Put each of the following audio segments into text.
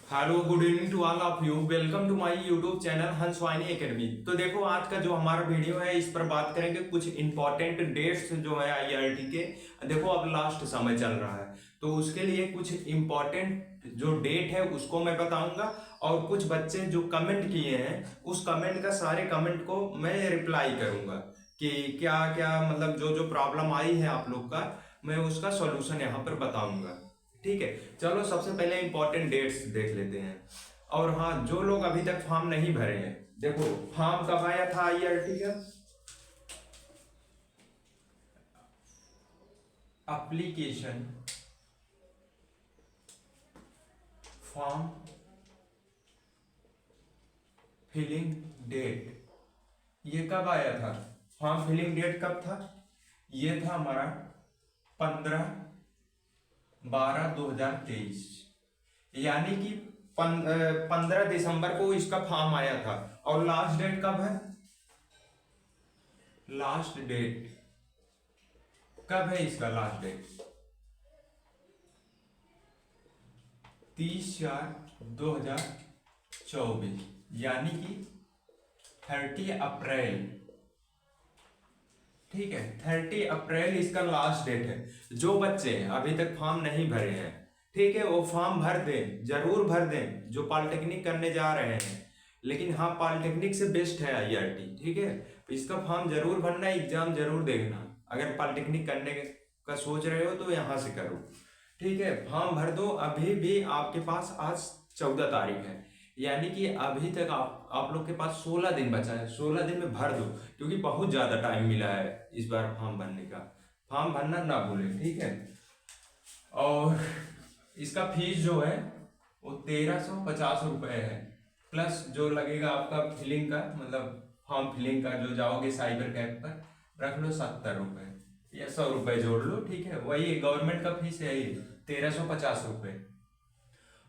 Hello good evening to all of you. Welcome to my YouTube channel Hans Vahini academy. तो देखो आज का जो हमारा वीडियो है इस पर बात करेंगे कुछ इंपॉर्टेंट डेट्स जो है आईआरटी के। देखो अब लास्ट समय चल रहा है तो उसके लिए कुछ इंपॉर्टेंट जो डेट है उसको मैं बताऊंगा और कुछ बच्चे जो कमेंट किए हैं उस कमेंट का सारे कमेंट को मैं रिप्लाई करूंगा कि क्या क्या मतलब जो जो प्रॉब्लम आई है आप लोग का मैं उसका सॉल्यूशन यहाँ पर बताऊंगा। ठीक है, चलो सबसे पहले इंपॉर्टेंट डेट्स देख लेते हैं। और हाँ, जो लोग अभी तक फॉर्म नहीं भरे हैं, देखो फॉर्म कब आया था आईआरटी का? एप्लीकेशन फॉर्म फिलिंग डेट, ये कब आया था? फॉर्म फिलिंग डेट कब था? ये था हमारा 15/12/2023, यानी कि 15 दिसंबर को इसका फॉर्म आया था। और लास्ट डेट कब है? लास्ट डेट कब है इसका? लास्ट डेट 30/4/2024, यानी कि 30 अप्रैल। ठीक है, 30 अप्रैल इसका लास्ट डेट है। जो बच्चे अभी तक फॉर्म नहीं भरे हैं, ठीक है, वो फॉर्म भर दें, जरूर भर दें जो पॉलिटेक्निक करने जा रहे हैं। लेकिन हाँ, पॉलिटेक्निक से बेस्ट है आईआरटी। ठीक है, तो इसका फॉर्म जरूर भरना, एग्जाम जरूर देखना। अगर पॉलिटेक्निक करने का सोच रहे हो तो यहाँ से करो। ठीक है, फॉर्म भर दो। अभी भी आपके पास आज 14 तारीख है, यानी कि अभी तक आप लोग के पास 16 दिन बचा है। 16 दिन में भर दो, क्योंकि बहुत ज्यादा टाइम मिला है इस बार फॉर्म भरने का। फॉर्म भरना ना भूलें, ठीक है। और इसका फीस जो है वो 1350 रुपये है, प्लस जो लगेगा आपका फिलिंग का, मतलब फॉर्म फिलिंग का जो जाओगे साइबर कैफ पर रख लो 70 रुपये या 100 रुपये जोड़ लो। ठीक है, वही गवर्नमेंट का फीस है ये 1350 रुपये।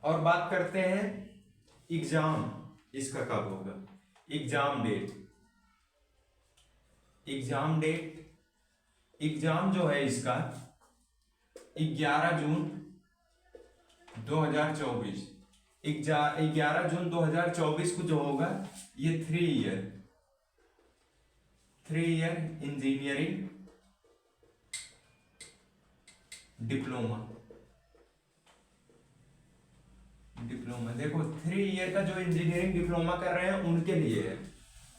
और बात करते हैं एग्जाम, इसका कब होगा? Exam date, exam date, exam जो है इसका 11 जून 2024। 11 जून 2024 को जो होगा ये 3 ईयर इंजीनियरिंग डिप्लोमा। देखो 3 ईयर का जो इंजीनियरिंग डिप्लोमा कर रहे हैं उनके लिए है।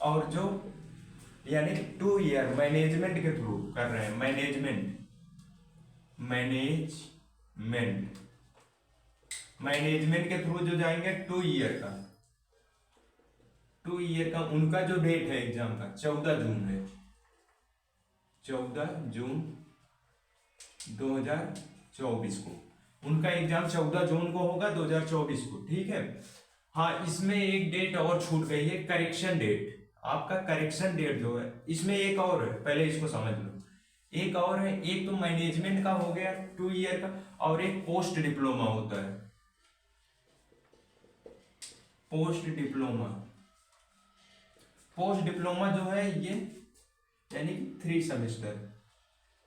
और जो यानी 2 ईयर मैनेजमेंट के थ्रू कर रहे हैं, मैनेजमेंट के थ्रू जो जाएंगे 2 ईयर का उनका जो डेट है एग्जाम का 14 जून है। 14 जून 2024 को उनका एग्जाम 14 जून को होगा 2024 को। ठीक है, हाँ, इसमें एक डेट और छूट गई है, करेक्शन डेट। आपका करेक्शन डेट जो है इसमें एक और है, पहले इसको समझ लो। एक और है, एक तो मैनेजमेंट का हो गया 2 ईयर का, और एक पोस्ट डिप्लोमा होता है। पोस्ट डिप्लोमा जो है ये यानी 3 सेमेस्टर,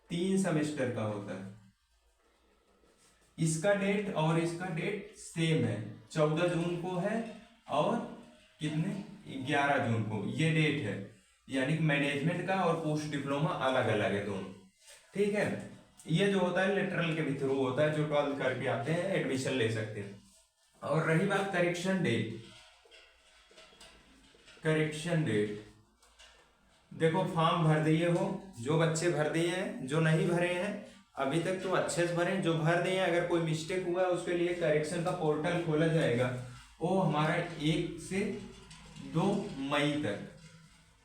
3 सेमेस्टर का होता है। इसका डेट और इसका डेट सेम है, 14 जून को है और कितने 11 जून को ये डेट है। यानी कि मैनेजमेंट का और पोस्ट डिप्लोमा अलग अलग है दोनों। ठीक है, ये जो होता है लेटरल के भी थ्रू होता है, जो 12 करके आते हैं एडमिशन ले सकते हैं। और रही बात करेक्शन डेट, देखो फॉर्म भर दिए हो, जो बच्चे भर दिए हैं, जो नहीं भरे हैं अभी तक तो अच्छे से भरें। जो भर दिए हैं, अगर कोई मिस्टेक हुआ है उसके लिए करेक्शन का पोर्टल खोला जाएगा। वो हमारा 1 से 2 मई तक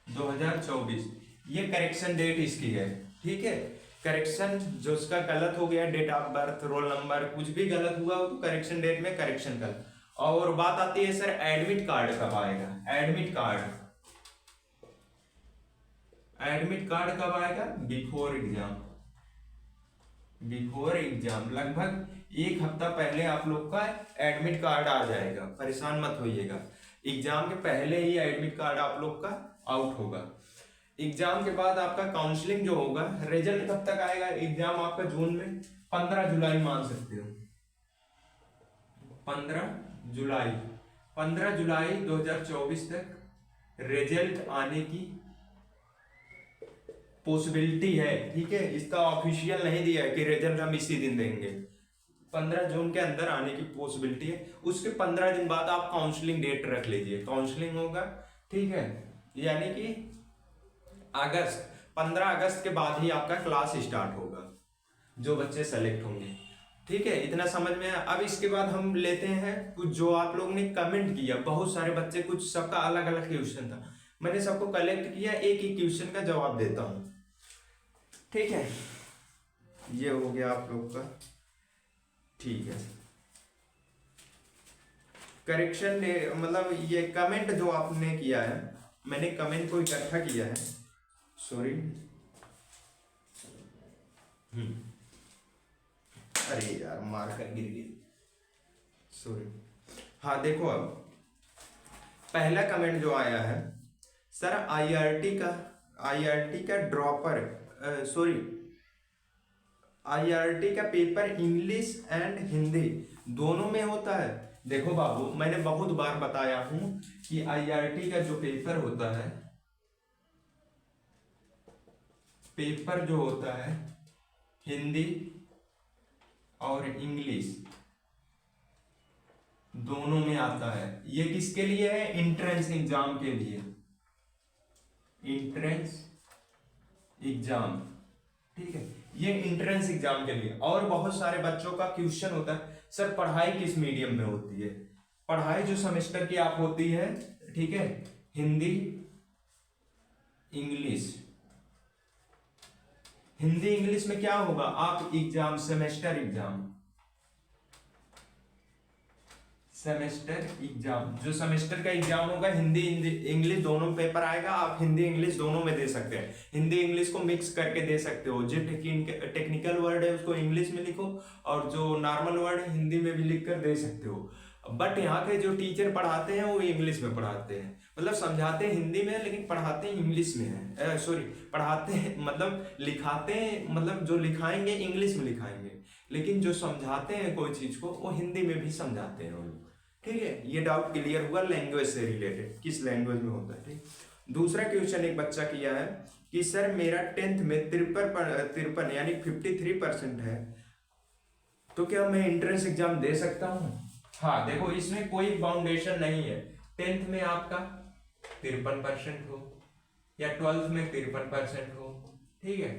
2024 ये करेक्शन डेट इसकी है। ठीक है, करेक्शन जो उसका गलत हो गया, date of birth, roll number, कुछ भी गलत हुआ हो तो करेक्शन डेट में करेक्शन कर। और बात आती है सर एडमिट कार्ड कब आएगा? एडमिट कार्ड कब आएगा? बिफोर एग्जाम लगभग 1 हफ्ता पहले आप लोग का एडमिट कार्ड आ जाएगा। परेशान मत होइएगा, एग्जाम के पहले ही एडमिट कार्ड आप लोग का आउट होगा। एग्जाम के बाद आपका काउंसलिंग जो होगा, रिजल्ट कब तक आएगा? एग्जाम आपका जून में 15 जुलाई मान सकते हो। जुलाई 15 जुलाई 2024 तक रिजल्ट आने की पॉसिबिलिटी है। ठीक है, इसका ऑफिशियल नहीं दिया है कि रिजल्ट हम इसी दिन देंगे। 15 जून के अंदर आने की पॉसिबिलिटी है। उसके 15 दिन बाद आप काउंसलिंग डेट रख लीजिए, काउंसलिंग होगा। ठीक है, यानी कि 15 अगस्त के बाद ही आपका क्लास स्टार्ट होगा, जो बच्चे सेलेक्ट होंगे। ठीक है, इतना समझ में आया। अब इसके बाद हम लेते हैं कुछ जो आप लोगों ने कमेंट किया, बहुत सारे बच्चे, कुछ सबका अलग अलग क्वेश्चन था, मैंने सबको कलेक्ट किया, एक ही क्वेश्चन का जवाब देता हूँ। ठीक है, ये हो गया आप लोग का। ठीक है, करेक्शन मतलब ये कमेंट जो आपने किया है, मैंने कमेंट को इकट्ठा किया है, सॉरी। अरे यार मार्कर गिर गई, सॉरी। हाँ देखो, अब पहला कमेंट जो आया है, सर आईआरटी का ड्रॉपर, सॉरी, आईआरटी का पेपर इंग्लिश एंड हिंदी दोनों में होता है। देखो बाबू, मैंने बहुत बार बताया हूं कि आईआरटी का जो पेपर होता है, पेपर जो होता है हिंदी और इंग्लिश दोनों में आता है। ये किसके लिए है? एंट्रेंस एग्जाम के लिए, एंट्रेंस एग्जाम। ठीक है, ये एंट्रेंस एग्जाम के लिए। और बहुत सारे बच्चों का क्वेश्चन होता है, सर पढ़ाई किस मीडियम में होती है? पढ़ाई जो सेमेस्टर की आप होती है, ठीक है, हिंदी इंग्लिश। हिंदी इंग्लिश में क्या होगा? आप exam, semester exam, semester exam, जो सेमेस्टर का एग्जाम होगा, हिंदी इंग्लिश दोनों पेपर आएगा। आप हिंदी इंग्लिश दोनों में दे सकते हैं, हिंदी इंग्लिश को मिक्स करके दे सकते हो। जो टेक्निकल वर्ड है उसको इंग्लिश में लिखो, और जो नॉर्मल वर्ड है हिंदी में भी लिख कर दे सकते हो। बट यहाँ के जो टीचर पढ़ाते हैं वो इंग्लिश में पढ़ाते हैं, मतलब समझाते हैं हिंदी में लेकिन पढ़ाते हैं इंग्लिश में है, सॉरी, पढ़ाते हैं मतलब लिखाते हैं, मतलब जो लिखाएंगे इंग्लिश में लिखाएंगे, लेकिन जो समझाते हैं कोई चीज को वो हिंदी में भी समझाते हैं वो लोग। ठीक है, ये डाउट क्लियर हुआ लैंग्वेज से रिलेटेड, किस लैंग्वेज में होता है। ठीक, दूसरा क्वेश्चन एक बच्चा किया है कि सर मेरा 10th में 53 यानी 53% है, तो क्या मैं एंट्रेंस एग्जाम दे सकता हूँ? हाँ देखो, इसमें कोई बाउंडेशन नहीं है। 10th में आपका 53% हो या 12th में 53% हो, ठीक है,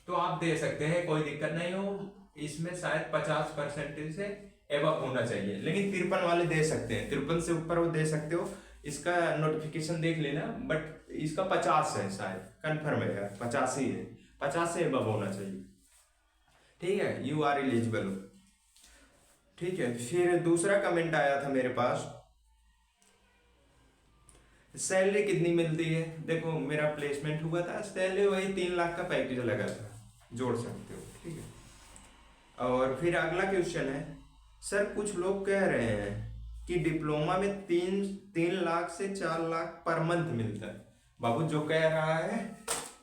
तो आप दे सकते हैं, कोई दिक्कत नहीं हो। इसमें शायद 50% से एबव होना चाहिए, लेकिन 53 वाले दे सकते हैं, 53 से ऊपर वो दे सकते हो। इसका नोटिफिकेशन देख लेना, बट इसका 50 है शायद, कंफर्म है यार, 50 ही है, 50 से एबव होना चाहिए। ठीक है, यू आर एलिजिबल हो। ठीक है, फिर दूसरा कमेंट आया था मेरे पास, सैलरी कितनी मिलती है? देखो मेरा प्लेसमेंट हुआ था, सैलरी वही 3 लाख का पैकेज लगा था, जोड़ सकते हो। ठीक है, और फिर अगला क्वेश्चन है, सर कुछ लोग कह रहे हैं कि डिप्लोमा में 3 लाख से 4 लाख पर मंथ मिलता है। बाबू जो कह रहा है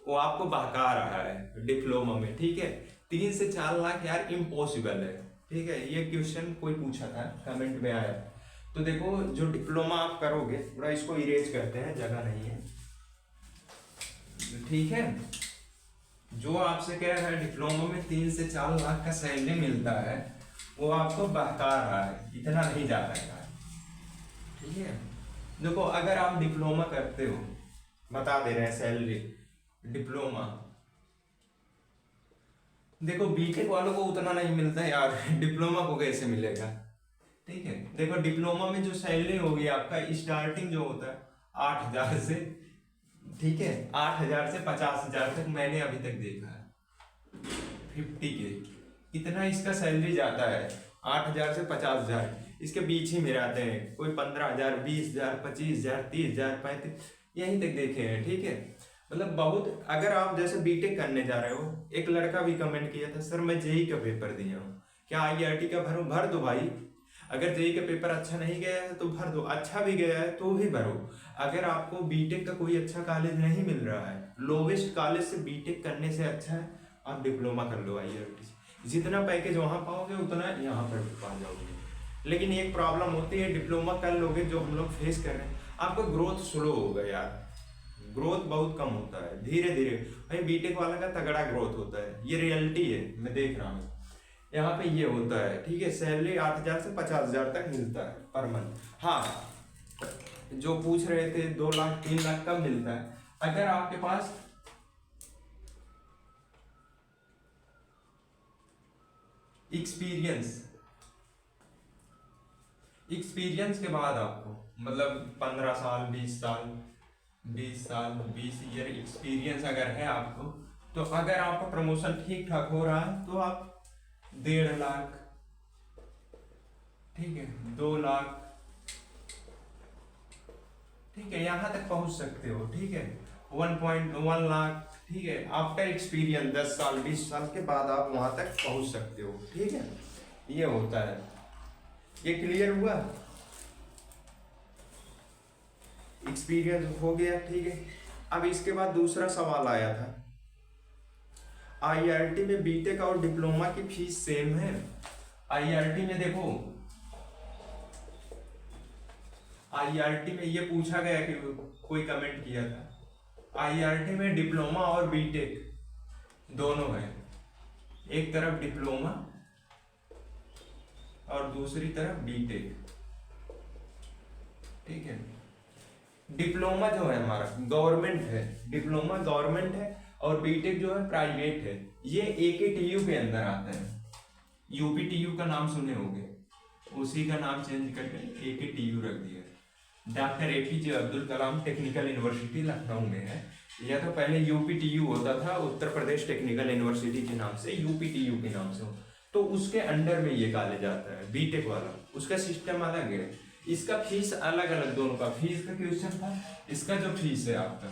वो आपको बहका रहा है डिप्लोमा में। ठीक है, 3 से 4 लाख यार इम्पॉसिबल है। ठीक है, ये क्वेश्चन कोई पूछा था, कमेंट में आया। तो देखो, जो डिप्लोमा आप करोगे, थोड़ा इसको इरेज करते हैं, जगह नहीं है। ठीक है, जो आपसे कह रहा है डिप्लोमा में 3 से 4 लाख का सैलरी मिलता है, वो आपको बहका रहा है, इतना नहीं जा पाएगा। ठीक है, देखो अगर आप डिप्लोमा करते हो, बता दे रहे हैं सैलरी डिप्लोमा, देखो बीटेक वालों को उतना नहीं मिलता है यार, डिप्लोमा को कैसे मिलेगा? ठीक है, देखो डिप्लोमा में जो सैलरी होगी आपका, स्टार्टिंग जो होता है 8,000 से, ठीक है, 8,000 से 50,000 तक मैंने अभी तक देखा है। 50K इतना इसका सैलरी जाता है, 8,000 से 50,000, इसके बीच ही में रहते हैं। कोई 15,000, 20,000, 25,000, 30,000, 35, यहीं तक देखे हैं। ठीक है, मतलब बहुत। अगर आप जैसे बीटेक करने जा रहे हो, एक लड़का भी कमेंट किया था, सर मैं जेई का पेपर दिया हूँ, क्या आईआईटी का भरूं? भर दो भाई, अगर जेई का पेपर अच्छा नहीं गया है तो भर दो, अच्छा भी गया है तो भी भरो। अगर आपको बीटेक का कोई अच्छा कॉलेज नहीं मिल रहा है, लोवेस्ट कॉलेज से बीटेक करने से अच्छा है आप डिप्लोमा कर लो आईआईटी से। जितना पैकेज वहां पाओगे उतना यहाँ पर पा जाओगे। लेकिन एक प्रॉब्लम होती है, डिप्लोमा कर लोगे जो हम लोग फेस कर रहे हैं, आपका ग्रोथ स्लो होगा यार, ग्रोथ बहुत कम होता है, धीरे धीरे। भाई बीटेक वाला का तगड़ा ग्रोथ होता है, ये रियलिटी है, मैं देख रहा हूँ यहाँ पे ये होता है। ठीक है, सैलरी 8,000 से 50,000 तक मिलता है पर मंथ। हाँ, जो पूछ रहे थे 2 लाख 3 लाख कब मिलता है, अगर आपके पास एक्सपीरियंस के बाद आपको मतलब 15 साल 20 ईयर एक्सपीरियंस अगर है आपको, तो अगर आपका प्रमोशन ठीक ठाक हो रहा है तो आप 1.5 लाख, ठीक है, 2 लाख, ठीक है, यहाँ तक पहुंच सकते हो। ठीक है, 1.1 लाख, ठीक है, आफ्टर एक्सपीरियंस 10 साल 20 साल के बाद आप वहां तक पहुंच सकते हो। ठीक है, ये होता है। ये क्लियर हुआ, एक्सपीरियंस हो गया। ठीक है, अब इसके बाद दूसरा सवाल आया था, आईआरटी में बीटेक और डिप्लोमा की फीस सेम है? आईआरटी में देखो, आईआरटी में ये पूछा गया कि कोई कमेंट किया था, आईआरटी में डिप्लोमा और बीटेक दोनों है, एक तरफ डिप्लोमा और दूसरी तरफ बीटेक। ठीक है, डिप्लोमा जो है हमारा गवर्नमेंट है, डिप्लोमा गवर्नमेंट है, और बीटेक जो है प्राइवेट है। ये एकेटीयू के अंदर आता है, यूपीटीयू का नाम सुने होंगे, उसी का नाम चेंज करके एकेटीयू रख दिया। Doctor APJ Abdul Kalam technical university Lucknow में है। यह तो पहले यूपीटीयू होता था, उत्तर प्रदेश टेक्निकल यूनिवर्सिटी के नाम से, यूपीटीयू के नाम से, तो उसके अंडर में ये कॉलेज आता है बीटेक वाला, उसका सिस्टम अलग है, इसका फीस अलग अलग, दोनों का फीस का क्वेश्चन था। इसका जो फीस है आपका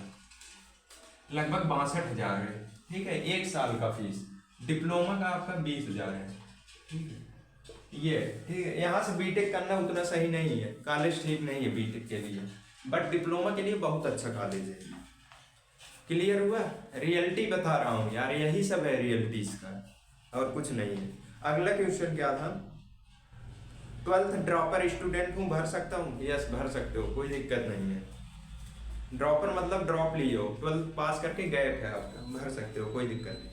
लगभग 62,000 है। ठीक है, 1 साल का फीस, डिप्लोमा का आपका 20,000 है। ठीक है, ये ठीक है, यहाँ से बीटेक करना उतना सही नहीं है, कॉलेज ठीक नहीं है बीटेक के लिए, बट डिप्लोमा के लिए बहुत अच्छा कॉलेज है। क्लियर हुआ, रियलिटी बता रहा हूँ यार, यही सब है रियलिटी इसका, और कुछ नहीं है। अगला क्वेश्चन क्या था, 12th ड्रॉपर स्टूडेंट हूँ, भर सकता हूँ? यस, भर सकते हो, कोई दिक्कत नहीं है। ड्रॉपर मतलब ड्रॉप लिए हो, 12th पास करके गैप है आपका, भर सकते हो, कोई दिक्कत नहीं।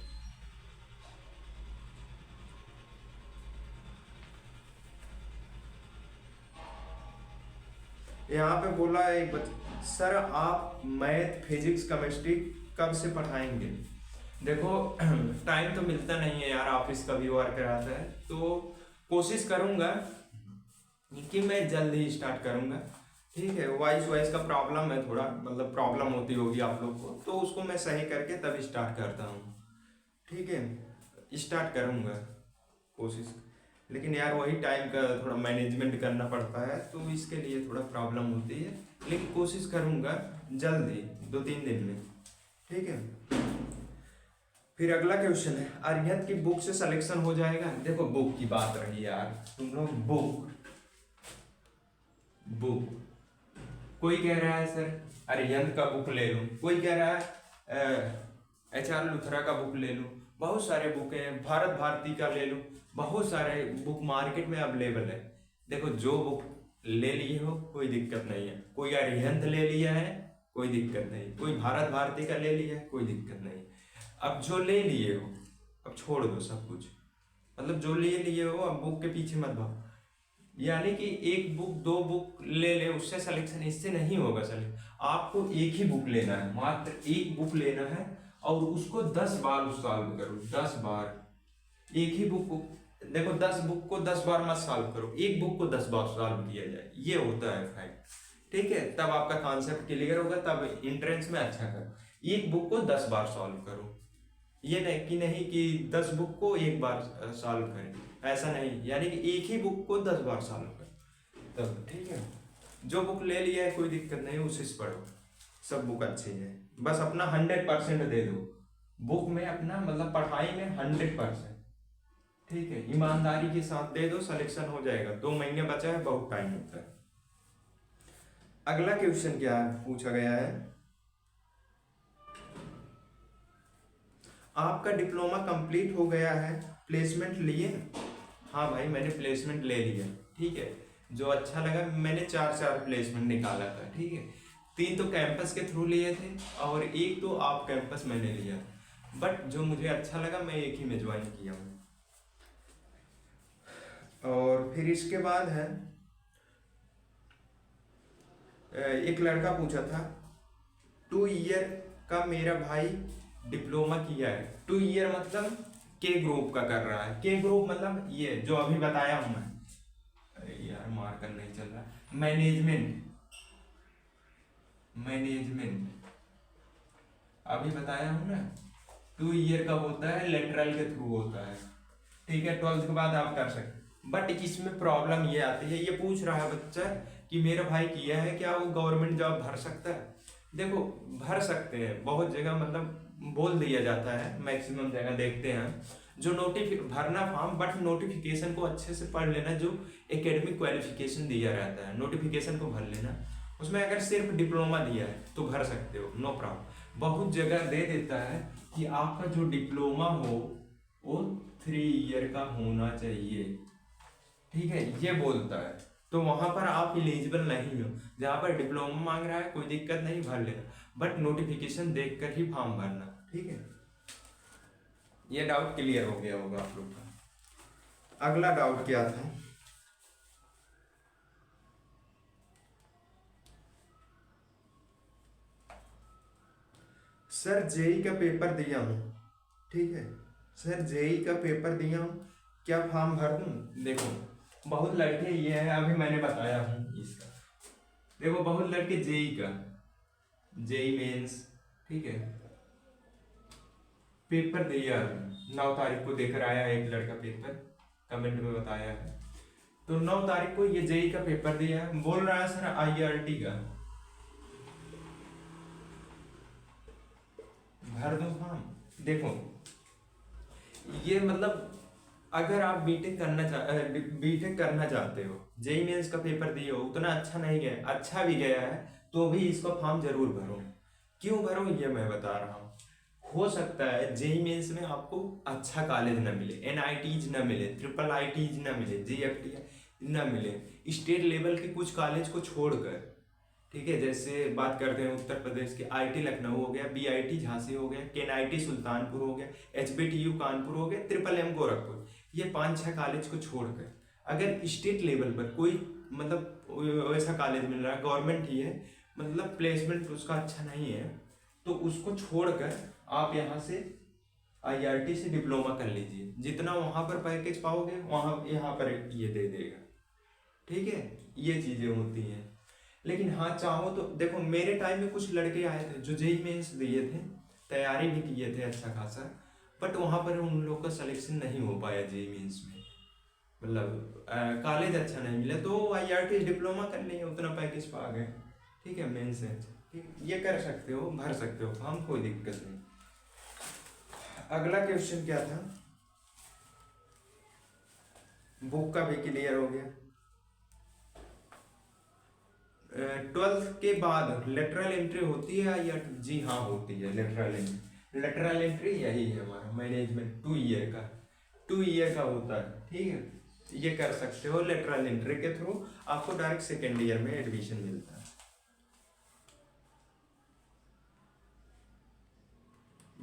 यहाँ पे बोला है सर आप मैथ फिजिक्स केमिस्ट्री कब से पढ़ाएंगे? देखो टाइम तो मिलता नहीं है यार, ऑफिस का भी वर्क रहता है, तो कोशिश करूंगा कि मैं जल्द ही स्टार्ट करूंगा। ठीक है, वॉइस का प्रॉब्लम है थोड़ा, मतलब प्रॉब्लम होती होगी आप लोग को, तो उसको मैं सही करके तब स्टार्ट करता हूँ। ठीक है, स्टार्ट करूंगा कोशिश, लेकिन यार वही टाइम का थोड़ा मैनेजमेंट करना पड़ता है, तो इसके लिए थोड़ा प्रॉब्लम होती है, लेकिन कोशिश करूंगा जल्दी 2-3 दिन में। ठीक है, फिर अगला क्वेश्चन है, अरिहंत की बुक से सिलेक्शन हो जाएगा? देखो बुक की बात रही यार, तुम लोग बुक कोई कह रहा है सर अरिहंत का बुक ले लूं, कोई कह रहा है HR लुथरा का बुक ले लूं, बहुत सारे बुक हैं, भारत भारती का ले लूं, बहुत सारे बुक मार्केट में अवेलेबल है। देखो जो बुक ले लिए हो कोई दिक्कत नहीं है, कोई अरिहंत ले लिया है कोई दिक्कत नहीं, कोई भारत भारती का ले लिया है कोई दिक्कत नहीं। अब जो ले लिए हो अब छोड़ दो सब कुछ, मतलब जो ले लिए हो अब बुक के पीछे मत भागो, यानी कि एक बुक 2 बुक ले ले उससे सिलेक्शन, इससे नहीं होगा सिलेक्शन। आपको एक ही बुक लेना है, मात्र एक बुक लेना है, और उसको 10 बार सॉल्व करो, 10 बार एक ही बुक को। देखो 10 बुक को 10 बार मत सॉल्व करो, एक बुक को 10 बार सॉल्व किया जाए, ये होता है फैक्ट। ठीक है, तब आपका कॉन्सेप्ट क्लियर होगा, तब एंट्रेंस में अच्छा करो। एक बुक को 10 बार सॉल्व करो, ये नहीं कि 10 बुक को एक बार सॉल्व करें, ऐसा नहीं, यानी कि एक ही बुक को 10 बार सॉल्व करें तब। ठीक है, जो बुक ले लिया है कोई दिक्कत नहीं, उसी से पढ़ो, सब बुक अच्छी है, बस अपना 100% दे दो बुक में, अपना मतलब पढ़ाई में 100%। ठीक है, ईमानदारी के साथ दे दो, सिलेक्शन हो जाएगा। 2 महीने बचा है, बहुत टाइम होता है। अगला क्वेश्चन क्या पूछा गया है, आपका डिप्लोमा कंप्लीट हो गया है, प्लेसमेंट लिए? हाँ भाई मैंने प्लेसमेंट ले लिया, ठीक है। जो अच्छा लगा, मैंने चार चार प्लेसमेंट निकाला था, ठीक है। 3 तो कैंपस के थ्रू लिए थे और 1 तो आप कैंपस मैंने लिया, बट जो मुझे अच्छा लगा मैं एक ही में ज्वाइन किया हूँ। और फिर इसके बाद है एक लड़का पूछा था 2 ईयर का मेरा भाई डिप्लोमा किया है। 2 ईयर मतलब के ग्रुप का कर रहा है। के ग्रुप मतलब ये जो अभी बताया हूं मैं, अरे यार मार्कर नहीं चल रहा, मैनेजमेंट, मैनेजमेंट अभी बताया हूं ना। 2 ईयर का होता है, लेटरल के थ्रू होता है, ठीक है। 12th के बाद आप कर सकते, बट इसमें प्रॉब्लम ये आती है, ये पूछ रहा है बच्चा कि मेरा भाई किया है, क्या वो गवर्नमेंट जॉब भर सकता है? देखो भर सकते हैं, बहुत जगह मतलब बोल दिया जाता है, मैक्सिमम जगह देखते हैं जो भरना फॉर्म, बट नोटिफिकेशन को अच्छे से पढ़ लेना, जो एकेडमिक क्वालिफिकेशन दिया रहता है नोटिफिकेशन को भर लेना। उसमें अगर सिर्फ डिप्लोमा दिया है तो भर सकते हो, नो प्रॉब्लम। बहुत जगह दे देता है कि आपका जो डिप्लोमा हो वो 3 ईयर का होना चाहिए, ठीक है, ये बोलता है। तो वहां पर आप एलिजिबल नहीं हो। जहां पर डिप्लोमा मांग रहा है कोई दिक्कत नहीं, भर लेना, बट नोटिफिकेशन देखकर ही फॉर्म भरना, ठीक है। ये डाउट क्लियर हो गया होगा आप लोग का। अगला डाउट क्या था? सर जेई का पेपर दिया हूँ, ठीक है सर, जेई का पेपर दिया हूँ, क्या फॉर्म भर दूँ? देखो बहुत लड़के, ये है अभी मैंने बताया हूँ इसका, देखो बहुत लड़के जेई का, जेई मेंस, ठीक है, पेपर दिया 9 तारीख को देकर आया है एक लड़का पेपर, कमेंट में बताया है। तो 9 तारीख को ये जेई का पेपर दिया है, बोल रहा है सर आईआरटी का भर दो फॉर्म। देखो ये मतलब अगर आप बीटेक करना चाहते हो, जेई मेंस का पेपर दिए हो, उतना अच्छा नहीं गया, अच्छा भी गया है तो भी इसका फॉर्म जरूर भरो। क्यों भरो ये मैं बता रहा हूँ। हो सकता है जेई मेंस में आपको अच्छा कॉलेज ना मिले, एनआईटीज ना मिले, ट्रिपल आईटीज ना मिले, जीएफटी ना मिले, स्टेट लेवल के कुछ कॉलेज को छोड़कर, ठीक है। जैसे बात करते हैं उत्तर प्रदेश के, आईटी लखनऊ हो गया, बीआईटी झांसी हो गया, केनआईटी सुल्तानपुर हो गया, एचबीटीयू कानपुर हो गया, ट्रिपल एम गोरखपुर, ये 5-6 कॉलेज को छोड़कर अगर स्टेट लेवल पर कोई मतलब वैसा कॉलेज मिल रहा है, गवर्नमेंट ही है, मतलब प्लेसमेंट उसका अच्छा नहीं है, तो उसको छोड़कर आप यहाँ से आईआरटी से डिप्लोमा कर लीजिए। जितना वहाँ पर पैकेज पाओगे वहाँ यहाँ पर ये दे देगा, ठीक है। ये चीज़ें होती हैं। लेकिन हाँ चाहो तो देखो, मेरे टाइम में कुछ लड़के आए थे जो जेई मेंस दिए थे, तैयारी भी किए थे अच्छा खासा, बट वहाँ पर उन लोग का सिलेक्शन नहीं हो पाया जेई मेंस में, मतलब कॉलेज अच्छा नहीं मिला, तो आईआरटी डिप्लोमा कर लिए, उतना पैकेज पा गए, ठीक है। मेंस है, ठीक, ये कर सकते हो, भर सकते हो फॉर्म, कोई दिक्कत नहीं। अगला क्वेश्चन क्या था? बुक का भी क्लियर हो गया। 12th के बाद लेटरल एंट्री होती है या? जी हाँ होती है लेटरल एंट्री। लेटरल एंट्री यही है हमारा मैनेजमेंट, 2 ईयर का, 2 ईयर का होता है, ठीक है। ये कर सकते हो, लेटरल एंट्री के थ्रू आपको डायरेक्ट सेकेंड ईयर में एडमिशन मिलता है।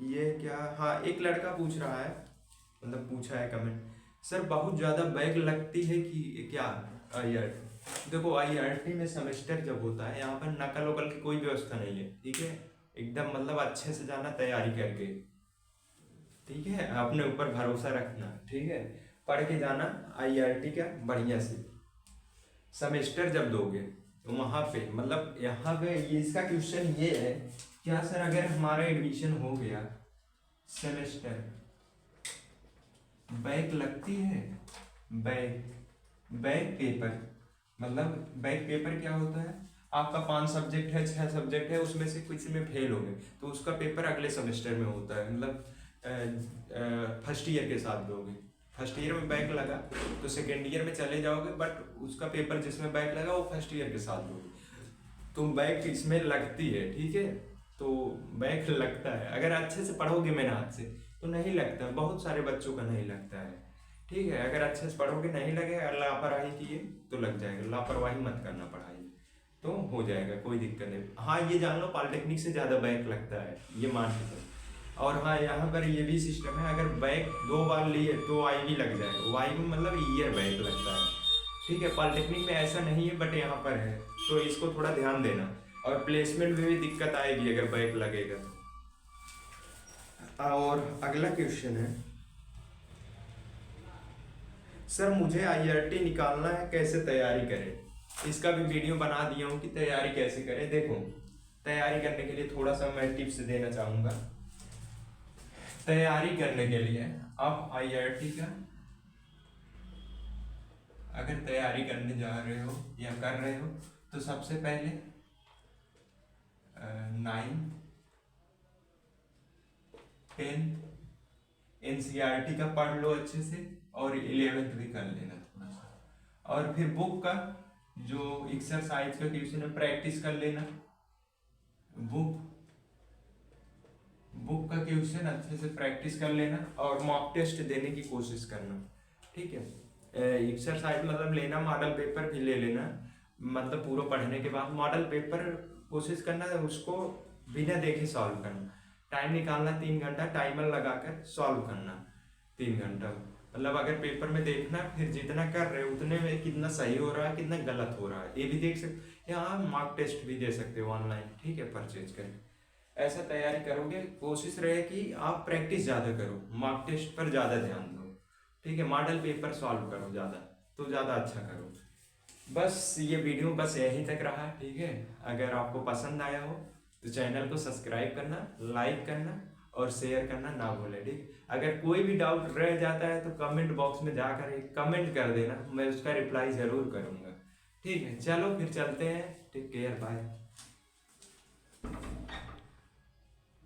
ये क्या, हाँ एक लड़का पूछ रहा है, मतलब पूछा है कमेंट, सर बहुत ज़्यादा बैक लगती है कि क्या आईआरटी? देखो आईआरटी में सेमेस्टर जब होता है, यहाँ पर नकल वकल की कोई व्यवस्था नहीं है, ठीक है। एकदम मतलब अच्छे से जाना तैयारी करके, ठीक है, अपने ऊपर भरोसा रखना, ठीक है, पढ़ के जाना आईआरटी का बढ़िया से। सेमेस्टर जब दोगे तो वहाँ पे मतलब यहाँ पे इसका क्वेश्चन ये है, क्या सर अगर हमारा एडमिशन हो गया, सेमेस्टर बैक लगती है? बैक पेपर मतलब बैक पेपर क्या होता है? आपका 5 सब्जेक्ट है, 6 सब्जेक्ट है, उसमें से किसी में फेल हो गए तो उसका पेपर अगले सेमेस्टर में होता है, मतलब फर्स्ट ईयर के साथ दोगे। फर्स्ट ईयर में बैक लगा तो सेकेंड ईयर में चले जाओगे, बट उसका पेपर जिसमें बैक लगा वो फर्स्ट ईयर के साथ दोगे। तो बैक इसमें लगती है, ठीक है, तो बैक लगता है। अगर अच्छे से पढ़ोगे मेहनत से तो नहीं लगता, बहुत सारे बच्चों का नहीं लगता है, ठीक है, अगर अच्छे से पढ़ोगे नहीं लगेगा, लापरवाही किए तो लग जाएगा, लापरवाही मत करना पढ़ाई तो हो जाएगा, कोई दिक्कत नहीं। हाँ ये जान लो पॉलिटेक्निक से ज़्यादा बैक लगता है, ये मान के चलो। और हाँ यहाँ पर ये भी सिस्टम है, अगर बैक 2 बार लिए तो वाईवी लग जाएगा, वाईवी मतलब ईयर बैक लगता है। ठीक है, पॉलिटेक्निक में ऐसा नहीं है बट यहाँ पर है, तो इसको थोड़ा ध्यान देना। और प्लेसमेंट में भी दिक्कत आएगी अगर बैक लगेगा तो। और अगला क्वेश्चन है, सर मुझे आईआरटी निकालना है, कैसे तैयारी करें? इसका भी वीडियो बना दिया हूँ कि तैयारी कैसे करें। देखो तैयारी करने के लिए थोड़ा सा मैं टिप्स देना चाहूँगा। तैयारी करने के लिए आप आईआरटी का अगर तैयारी करने जा रहे हो या कर रहे हो तो सबसे पहले 9, 10 एनसीईआरटी का पढ़ लो अच्छे से, और 11th भी कर लेना थोड़ा सा। और फिर बुक का जो एक्सरसाइज का क्वेश्चन है प्रैक्टिस कर लेना, बुक का क्वेश्चन अच्छे से प्रैक्टिस कर लेना, और मॉक टेस्ट देने की कोशिश करना। ठीक है, एक्सरसाइज मतलब लेना, मॉडल पेपर भी ले लेना, मतलब पूरा पढ़ने के बाद मॉडल पेपर कोशिश करना है उसको बिना देखे सॉल्व करना। टाइम निकालना 3 घंटा, टाइमर लगाकर सॉल्व करना 3 घंटा। मतलब अगर पेपर में देखना फिर जितना कर रहे हो उतने में कितना सही हो रहा है कितना गलत हो रहा है ये भी देख सकते, यहाँ मॉक टेस्ट भी दे सकते हो ऑनलाइन। ठीक है, परचेज करके ऐसा तैयारी करोगे, कोशिश रहे कि आप प्रैक्टिस ज़्यादा करो, मॉक टेस्ट पर ज़्यादा ध्यान दो। ठीक है, मॉडल पेपर सॉल्व करो ज़्यादा, तो ज़्यादा अच्छा करो। बस ये वीडियो बस यहीं तक रहा। ठीक है, अगर आपको पसंद आया हो तो चैनल को सब्सक्राइब करना, लाइक करना और शेयर करना ना भूलें। ठीक, अगर कोई भी डाउट रह जाता है तो कमेंट बॉक्स में जाकर एक कमेंट कर देना, मैं उसका रिप्लाई ज़रूर करूँगा। ठीक है, चलो फिर चलते हैं, टेक केयर, बाय।